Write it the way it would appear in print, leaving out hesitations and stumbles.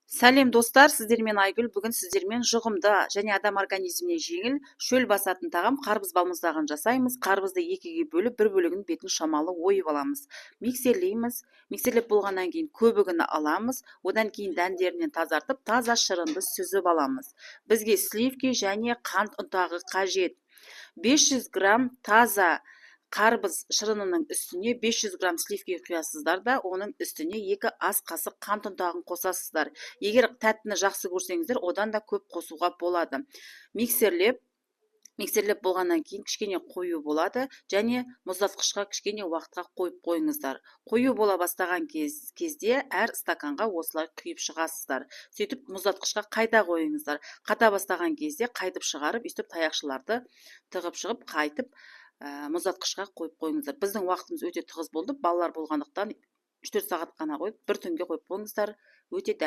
Сәлем достар, сіздермен Айгүл. Бүгін сіздермен жұғымды және адам организміне жеңіл шөл басатын тағам қарбыз балмұздағын жасаймыз. Қарбызды екіге бөліп, бір бөлігін бетін шамалы ойып аламыз. Миксерлейміз. Миксерлеп болғаннан кейін көбігін аламыз. Одан кейін дәндерінен тазартып, таза шырынды сүзіп аламыз. Бізге сливки және қант ұнтағы қажет. 500 грамм таза қарбыз шырынының үстіне 500 грамм сливки құясыздар да, оның үстіне 2 ас қасық қант ұнтағын қосасыздар. Егер тәттіні жақсы көрсеңіздер, одан да көп қосуға болады. Миксерлеп болғаннан кейін кішкене қою болады, және мұздатқышқа кішкене уақытқа қойып қойыңыздар. Қою бола бастаған кезде әр стаканға осылай құйып шығасыздар. Сөйтіп мұздатқышқа қайта қойыңыздар. Қата бастаған кезде қайтып шығарып, өйстіп таяқшыларды тығып шығып, қайтып мұздатқышқа қойып қойыңыздар. Біздің уақытымыз өте тығыз болды. Балалар болғандықтан 3-4 сағат қана қойып, бір түнге қойып қойыңыздар. Өте